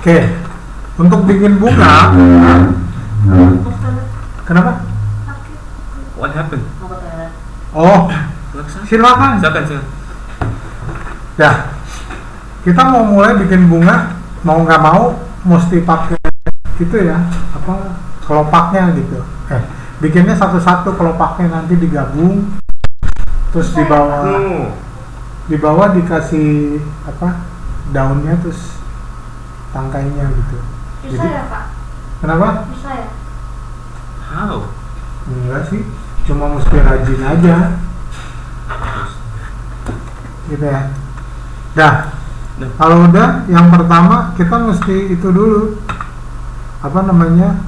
Oke, untuk bikin bunga, kenapa? What happened? Oh, silakan. Silakan. Ya, kita mau mulai bikin bunga, mau nggak mau mesti pakai gitu ya, apa kelopaknya gitu. Bikinnya satu-satu kelopaknya, nanti digabung, terus di bawah dikasih apa daunnya, terus tangkainya gitu. Bisa Jadi, ya Pak? kenapa? Bisa ya? How? Enggak sih, cuma mesti rajin aja gitu ya. Dah, kalau udah yang pertama kita mesti itu dulu, apa namanya,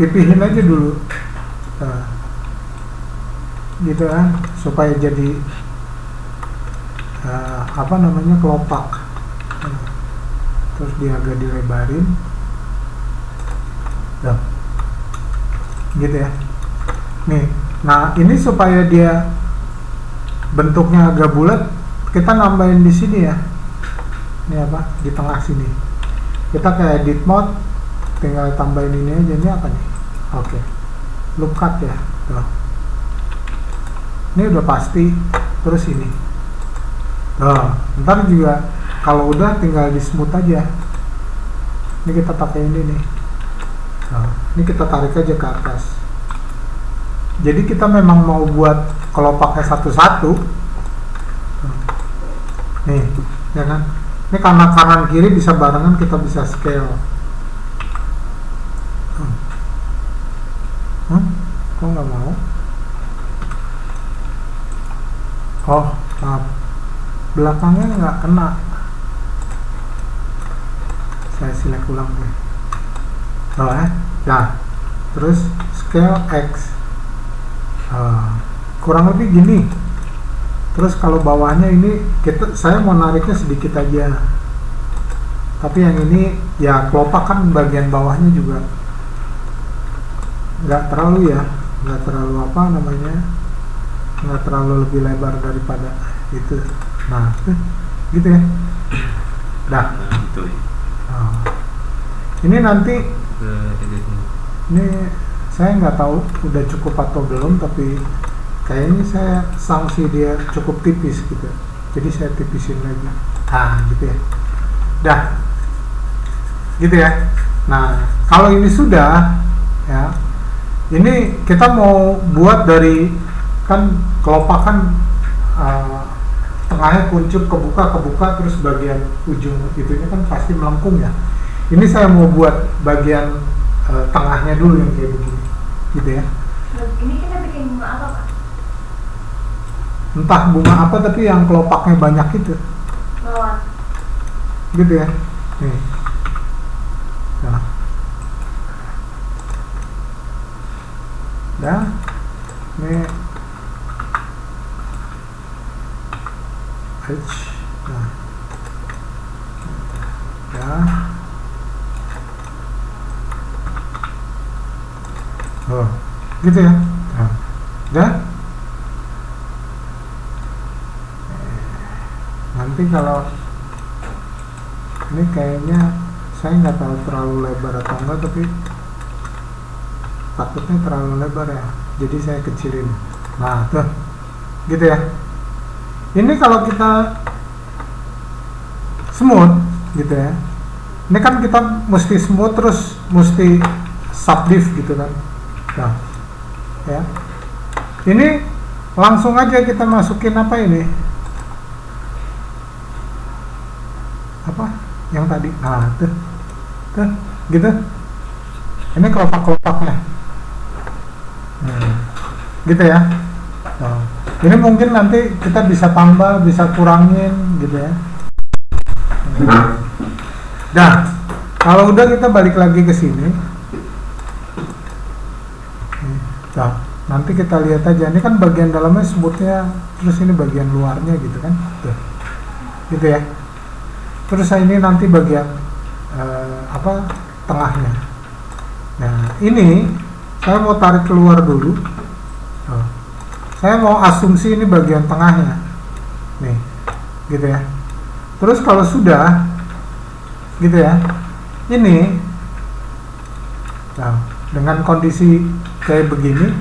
pipihin aja dulu, nah, gitu kan, supaya jadi apa namanya, kelopak. Terus dia agak dilebarin, nah, gitu ya. Nih, nah ini supaya dia bentuknya agak bulat, kita nambahin di sini ya. Ini apa? Di tengah sini. Kita kayak edit mode, tinggal tambahin ini aja. Ini apa nih? Oke. Loop cut ya. Tuh. Ini udah pasti. Terus ini. Tuh. Ntar juga kalau udah tinggal di smooth aja. Ini kita pakai ini nih. Nah, ini kita tarik aja ke atas. Jadi kita memang mau buat kelopaknya satu-satu. Nih, ya kan? Ini karena kanan kiri bisa barengan, kita bisa scale. Kok nggak mau? Oh, maaf. Belakangnya nggak kena. Saya select ulang deh. Oh, nah, terus scale X. Kurang lebih gini. Terus kalau bawahnya ini saya mau nariknya sedikit aja. Tapi yang ini ya kelopak kan bagian bawahnya juga nggak terlalu ya, nggak terlalu apa namanya, nggak terlalu lebih lebar daripada itu. Nah, gitu ya. Dah. Gitu ya. Ini nanti ini saya nggak tahu udah cukup atau belum, tapi kayaknya saya sanksi dia cukup tipis gitu, jadi saya tipisin lagi. Gitu ya. Dah, gitu ya. Nah, kalau ini sudah ya, ini kita mau buat dari, kan kelopak kan tengahnya kuncup, kebuka, terus bagian ujung itunya kan pasti melengkung ya. Ini saya mau buat bagian tengahnya dulu yang kayak begini, gitu ya. Ini kita bikin bunga apa Pak? Entah bunga apa, tapi yang kelopaknya banyak itu, Mawar. gitu ya. Nih, nah, dah, ini, nah, dah, gitu ya. Nah, dah. Nanti kalau ini kayaknya saya nggak tahu terlalu lebar atau enggak, tapi takutnya terlalu lebar ya, jadi saya kecilin. Nah, tuh, gitu ya. Ini kalau kita smooth gitu ya, ini kan kita mesti smooth, terus mesti subdiv gitu kan. Nah, ya, ini langsung aja kita masukin apa ini, apa yang tadi. Nah, tuh gitu. Ini kelopak-kelopaknya, gitu ya. Nah, ini mungkin nanti kita bisa tambah, bisa kurangin gitu ya. Nah, kalau udah kita balik lagi ke sini. Nah, nanti kita lihat aja. Ini kan bagian dalamnya smoothnya, terus ini bagian luarnya gitu kan. Tuh, gitu ya. Terus ini nanti bagian apa, tengahnya. Nah, ini saya mau tarik keluar dulu. Saya mau asumsi ini bagian tengahnya, nih, gitu ya. Terus kalau sudah, gitu ya, ini, nah, dengan kondisi kayak begini,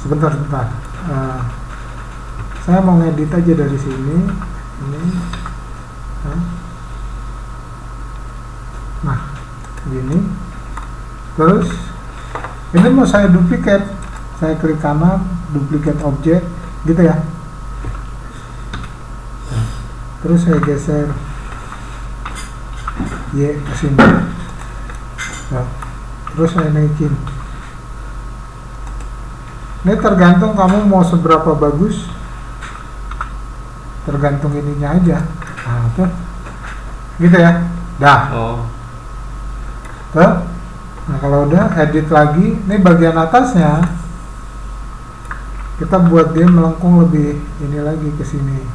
sebentar. Saya mau ngedit aja dari sini, ini, nah, gini. Terus ini mau saya duplicate, saya klik kanan, duplicate object, gitu ya. Nah, terus saya geser Y ke sini. Nah, terus saya naikin. Ini tergantung kamu mau seberapa bagus, tergantung ininya aja. Nah, tuh, gitu ya. Dah. Oh. Tuh. Nah, kalau udah edit lagi, ini bagian atasnya kita buat dia melengkung lebih ini lagi ke sini.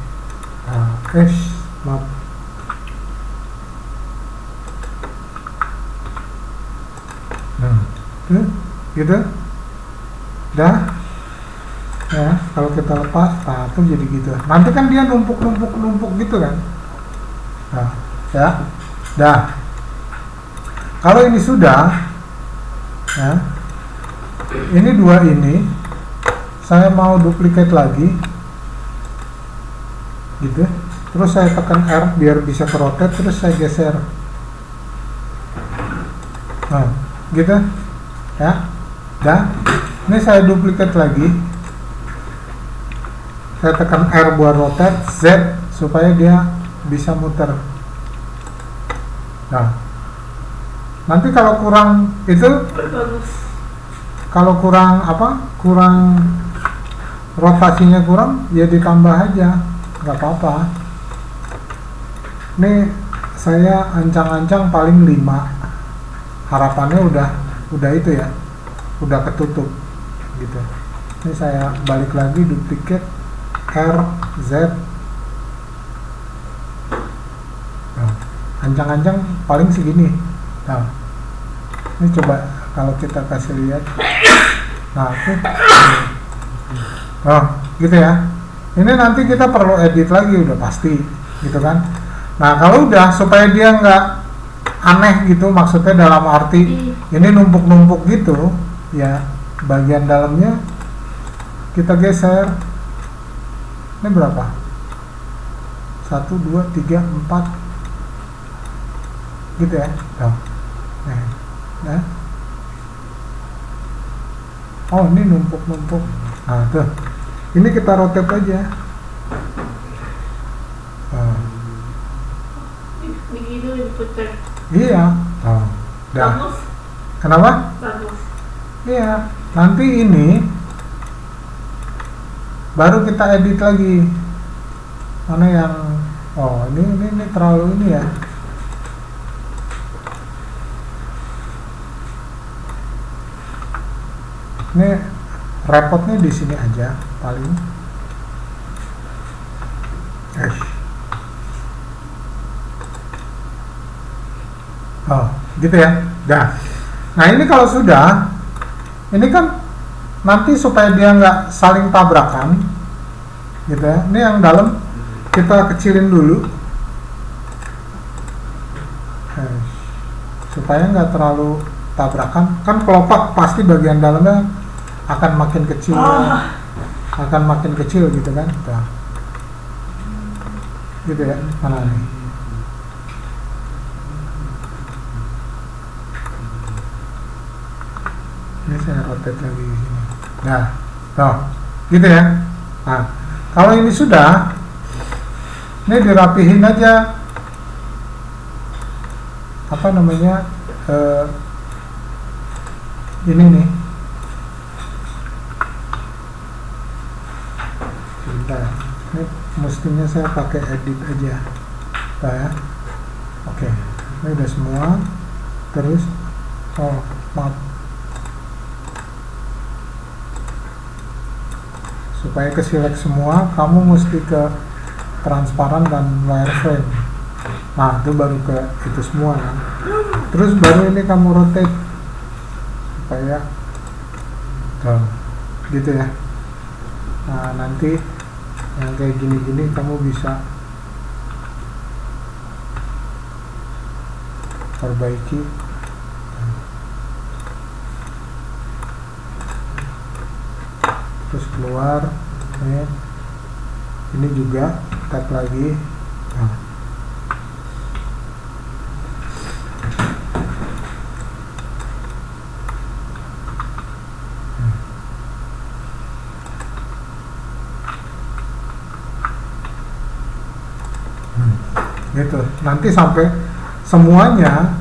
Nah, maaf. Nah, tuh, gitu. Dah. Ya, kalau kita lepas, nah tuh jadi gitu. Nanti kan dia numpuk gitu kan. Nah, ya. Dah. Kalau ini sudah, ya, ini dua ini saya mau duplicate lagi, gitu. Terus saya tekan R biar bisa ke rotate, terus saya geser. Nah, gitu, ya. Dah. Ini saya duplicate lagi. Saya tekan R buat rotate, Z supaya dia bisa muter. Nah, nanti kalau kurang itu, kalau kurang rotasinya kurang, ya ditambah aja, nggak apa-apa. Ini saya ancang-ancang paling 5. Harapannya udah itu ya, udah ketutup gitu. Ini saya balik lagi, duplicate R Z. Nah, ancang-ancang paling segini. Nah, ini coba kalau kita kasih lihat. Nah, itu. Oh, gitu ya. Ini nanti kita perlu edit lagi, udah pasti, gitu kan. Nah, kalau udah, supaya dia nggak aneh gitu, maksudnya dalam arti ini numpuk-numpuk gitu, ya bagian dalamnya kita geser. Ini berapa? 1, 2, 3, 4 gitu ya. Nah. Oh, ini numpuk-numpuk. Nah, tuh. Ini kita rotate aja. Begitu diputar. Iya. Oh, dah. Bagus. Kenapa? Bagus. Iya. Nanti ini baru kita edit lagi. Mana yang ini terlalu ini ya. Ini repotnya di sini aja paling. Oh, gitu ya. Dah. Nah, ini kalau sudah, ini kan nanti supaya dia nggak saling tabrakan, gitu ya. Ini yang dalam kita kecilin dulu, supaya nggak terlalu tabrakan. Kan kelopak pasti bagian dalamnya akan makin kecil, gitu kan. Nah, gitu ya. Mana nih? Ini saya rotate lagi di sini. Nah, gitu ya. Nah, kalau ini sudah, ini dirapihin aja. Apa namanya? Ini nih. Sebentar. Ini mestinya saya pakai edit aja. Nah, ya. Oke. Ini udah semua. Terus, maaf. Supaya ke select semua, kamu mesti ke transparan dan wireframe. Nah, itu baru ke itu semua kan. Terus baru ini kamu rotate supaya gitu ya. Nah, nanti yang kayak gini-gini kamu bisa perbaiki. Terus keluar, ini juga tap lagi. Nah. Gitu, nanti sampai semuanya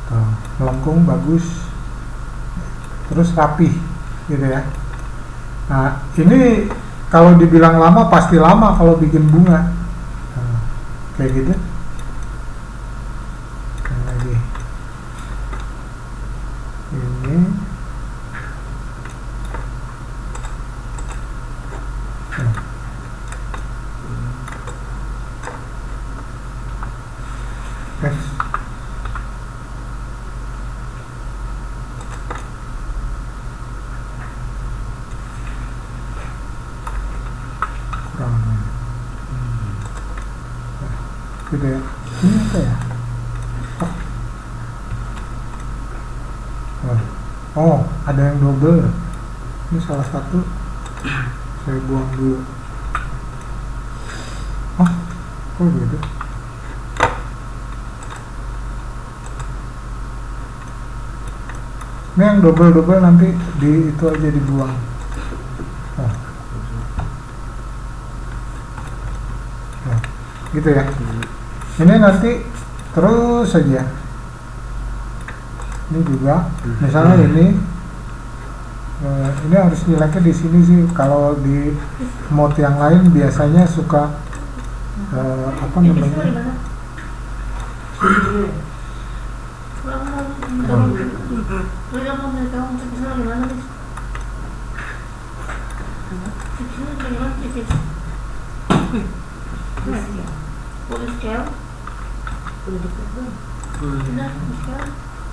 tuh, melengkung bagus, terus rapi gitu ya. Nah ini kalau dibilang lama pasti lama kalau bikin bunga. Nah, kayak gitu. Nah, lagi ini gitu ya. Ini apa ya? Oh, ada yang double. Ini salah satu. Saya buang dulu. Oh, kok gitu? Ini yang double nanti di itu aja dibuang. Oh. Nah, gitu ya. Ini nanti terus saja. Ini juga, misalnya ini harus nyeleknya di sini sih. Kalau di mode yang lain biasanya suka apa namanya?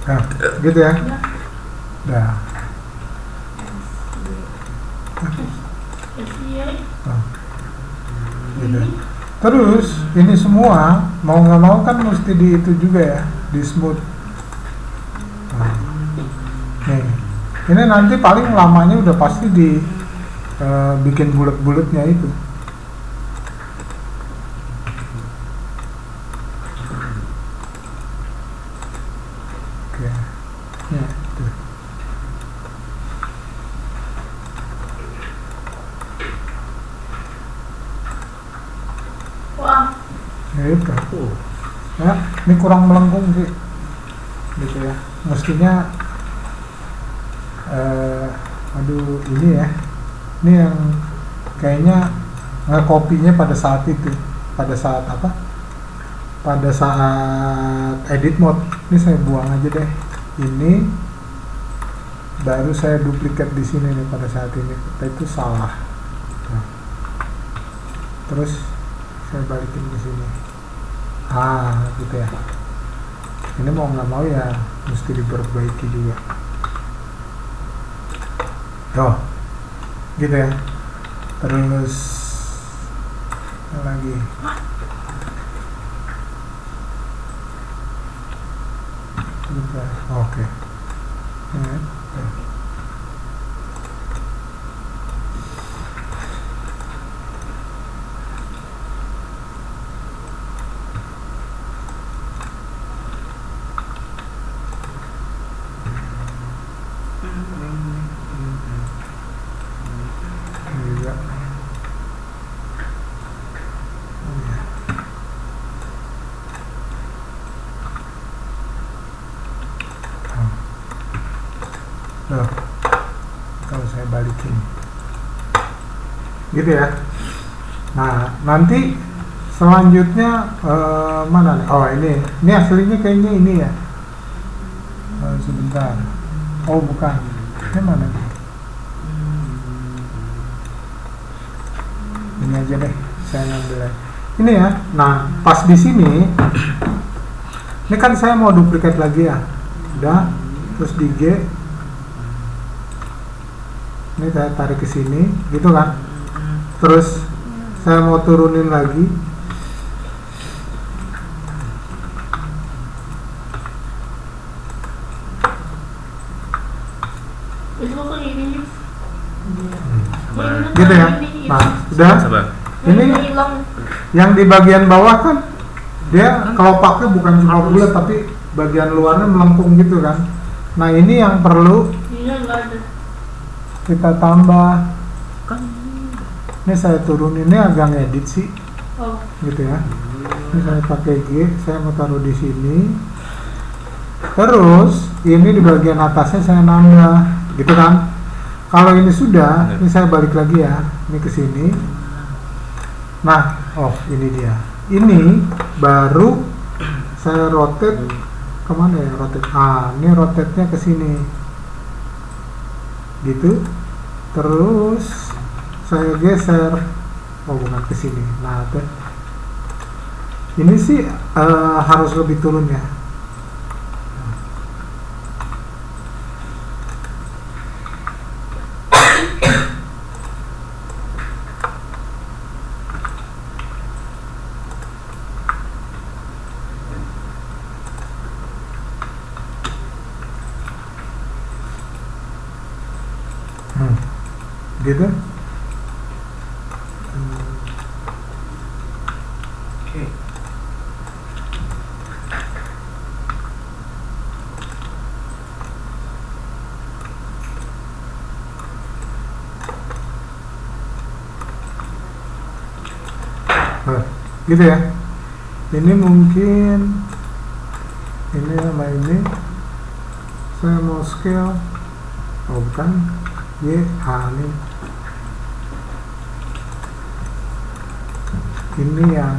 Nah, gitu ya. Dah. Gitu. Terus ini semua mau nggak mau kan mesti di itu juga ya, di smooth. Nah, nih, ini nanti paling lamanya udah pasti di bikin bulat-bulatnya itu. Oke, ya, tuh. Wah, Gitu. Ya, ini kurang melengkung sih, gitu ya. Mestinya, aduh ini ya, ini yang kayaknya ngekopinya pada saat itu, pada saat apa? Pada saat edit mode. Ini saya buang aja deh. Ini baru saya duplikat di sini nih pada saat ini. Itu salah. Nah. Terus saya balikin ke sini. Gitu ya. Ini mau nggak mau ya mesti diperbaiki juga. Tuh, gitu ya. Terus lagi. Oke. Ya. Juga. Loh, kalau saya balikin gitu ya. Nah nanti selanjutnya mana nih? Oh ini aslinya kayaknya ini ya. Sebentar. Oh bukan, ini mana nih? Ini aja deh, saya ngambil aja. Ini ya. Nah pas di sini ini kan saya mau duplikat lagi ya. Udah, terus di G ini saya tarik ke sini gitu kan. Terus saya mau turunin lagi, gitu ya. Nah, udah. Sabar. Ini hilang. yang di bagian bawah kan dia kelopaknya bukan cuma bulat tapi bagian luarnya melengkung gitu kan. Nah, ini yang perlu Iya nggak ada. kita tambah. Kan Ini saya turunin, ini agak ngedit sih Oh. gitu ya. Ini saya pakai G, saya mau taruh di sini. Terus ini di bagian atasnya saya nambah, gitu kan? Kalau ini sudah, ini saya balik lagi ya, ini ke sini. Nah, oh ini dia. Ini baru saya rotate kemana ya rotate? Ah, ini rotate-nya ke sini, gitu. Terus saya geser, oh bukan ke sini. Nah, tuh. Ini sih harus lebih turun ya. Gitu. okay. Nah, gitu ya. Ini mungkin ini sama ini saya mau scale, oh bukan Y, ini yang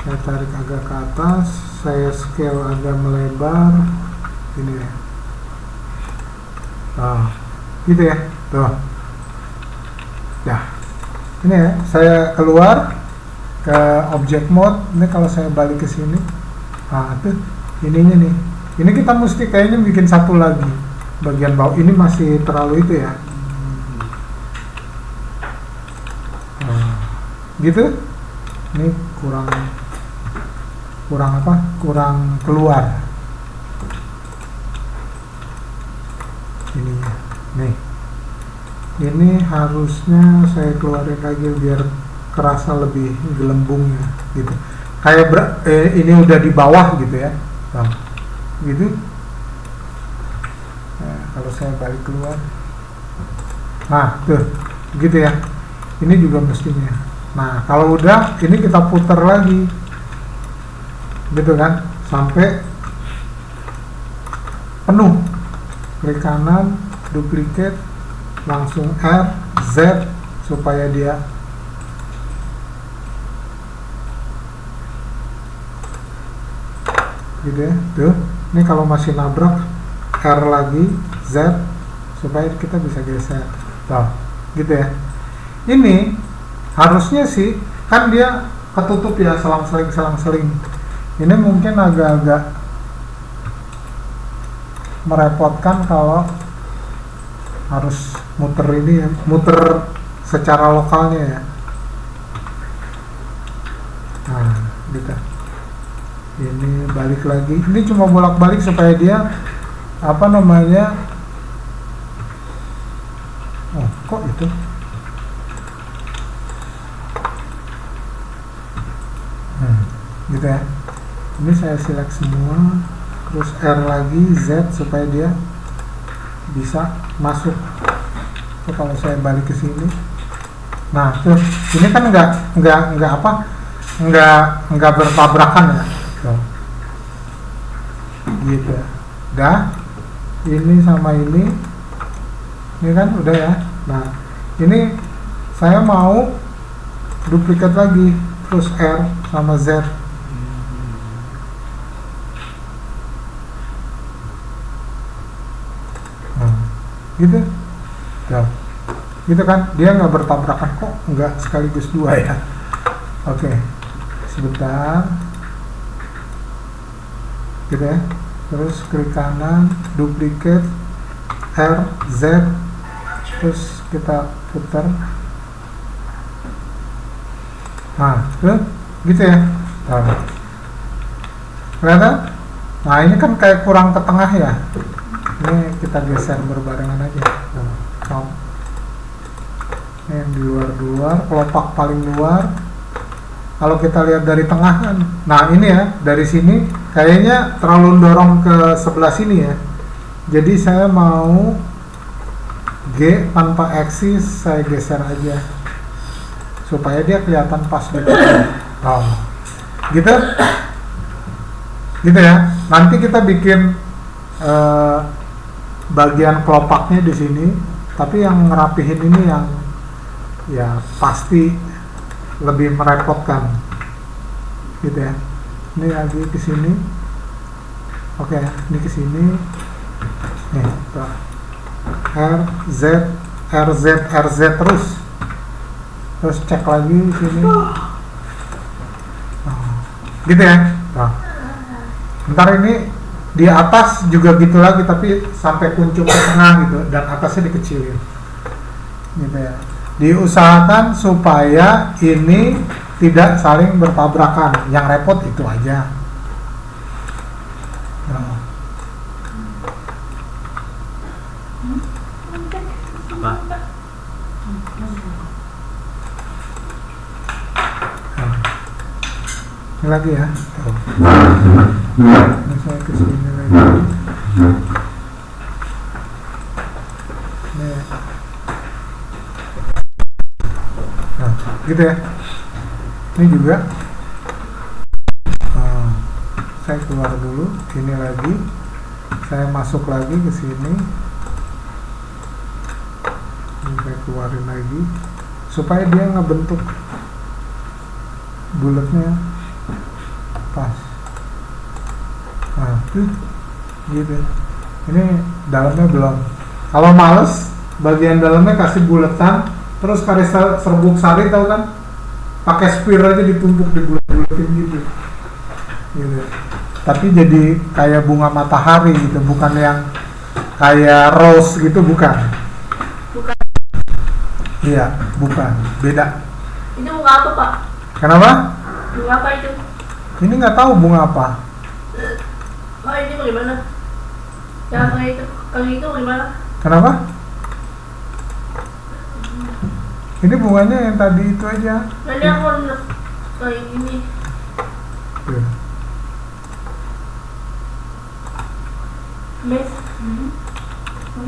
saya tarik agak ke atas, saya scale agak melebar, ini ya. Nah, gitu ya, tuh. Ya, ini ya, saya keluar ke object mode. Ini kalau saya balik ke sini, nah tuh ininya nih. Ini kita mesti kayaknya bikin satu lagi bagian bawah. Ini masih terlalu itu ya. Gitu. Ini kurang apa? Kurang keluar. Ini nih. Ini harusnya saya keluarin lagi biar kerasa lebih gelembungnya gitu. Kayak ini udah di bawah gitu ya. Nah, gitu. Nah, kalau saya balik keluar. Nah, tuh. Gitu ya. Ini juga mestinya. Nah, kalau udah ini kita putar lagi. Gitu kan? Sampai penuh. Klik kanan, duplicate, langsung R, Z supaya dia gitu ya. Tuh, ini kalau masih nabrak R lagi, Z supaya kita bisa geser. Tuh, gitu ya. Ini harusnya sih kan dia ketutup ya, selang-seling. Ini mungkin agak-agak merepotkan kalau harus muter ini ya, muter secara lokalnya ya. Nah, gitu. Ini balik lagi. Ini cuma bolak-balik supaya dia apa namanya? Oh, kok itu? Gitu ya. Ini saya select semua, terus R lagi, Z supaya dia bisa masuk. Tuh, kalau saya balik ke sini, nah tuh ini kan nggak bertabrakan ya. Tuh. Gitu. Dah. Ini sama ini kan udah ya. Nah ini saya mau duplikat lagi, terus R sama Z. Gitu ya, gitu kan, dia nggak bertabrakan kok, nggak sekaligus dua ya. Oke, sebentar gitu ya, terus klik kanan, duplicate, R, Z, terus kita putar. Nah, gitu ya. Nah, kelihatan? Nah, ini kan kayak kurang ke tengah ya. Ini kita geser berbarengan aja. Nah, Ini yang di luar, kelopak paling luar. Kalau kita lihat dari tengah kan, nah ini ya, dari sini kayaknya terlalu dorong ke sebelah sini ya. Jadi saya mau G tanpa eksis, saya geser aja supaya dia kelihatan pas gitu. Oh, gitu, gitu ya. Nanti kita bikin bagian kelopaknya di sini, tapi yang ngerapihin ini yang ya pasti lebih merepotkan gitu ya. Ini lagi ke sini. Oke, ini ke sini. Nih, tuh. RZ terus cek lagi di sini. Oh, gitu ya. Nah. Ntar ini di atas juga gitu lagi, tapi sampai kuncup ke tengah gitu, dan atasnya dikecilin gitu ya. Diusahakan supaya ini tidak saling bertabrakan. Yang repot itu aja. Nah. Apa? Nah. Ini lagi ya. Tuh. Ini saya kesini lagi. Nih. Nah, gitu ya. Ini juga. Nah, saya keluar dulu. Ini lagi. Saya masuk lagi ke sini. Ini saya keluarin lagi supaya dia ngebentuk bulatnya pas. Nah, gitu. Ini dalamnya belum. Kalau males, bagian dalamnya kasih buletan. Terus karis serbuk sari, tahu kan? Pakai spear aja ditumpuk, dibulet-buletin gitu. Gitu. Tapi jadi kayak bunga matahari gitu, bukan yang kayak rose gitu, bukan. Bukan. Iya, bukan. Beda. Itu bunga apa, Pak? Kenapa? Bunga apa itu? Ini nggak tahu bunga apa. Oh, ini bagaimana? Yang kayak itu, kali itu bagaimana? Kenapa? Ini bunganya yang tadi itu aja. Nanti aku kayak gini. Tuh. Mes.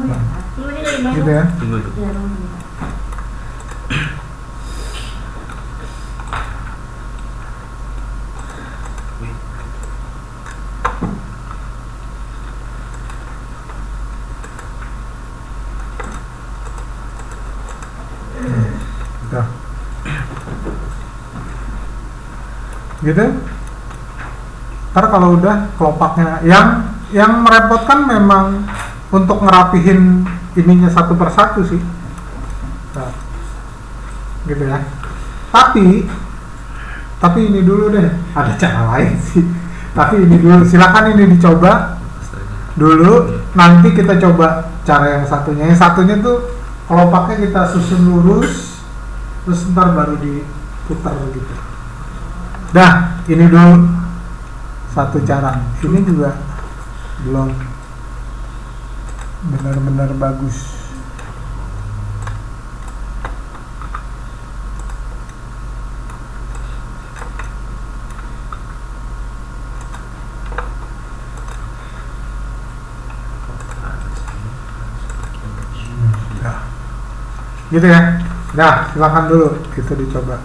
Nah, Ini kayak gimana? gitu ya. Tunggu dulu. Wait. Gitu. Gitu. Ntar kalau udah kelopaknya, yang merepotkan memang untuk ngerapihin ininya satu persatu sih. Nah, gitu ya. Tapi ini dulu deh, ada cara lain sih. Tapi ini dulu, silakan ini dicoba dulu. Nanti kita coba cara yang satunya. Yang satunya tuh kelopaknya kita susun lurus, terus ntar baru diputar gitu. Dah, ini dulu satu cara. Ini juga belum benar-benar bagus. Nah, gitu ya. Nah, silakan dulu kita dicoba.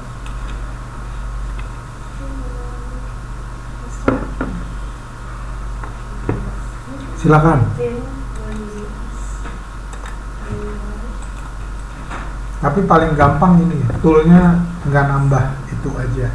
Silakan. Tapi paling gampang ini, toolnya nggak nambah, itu aja.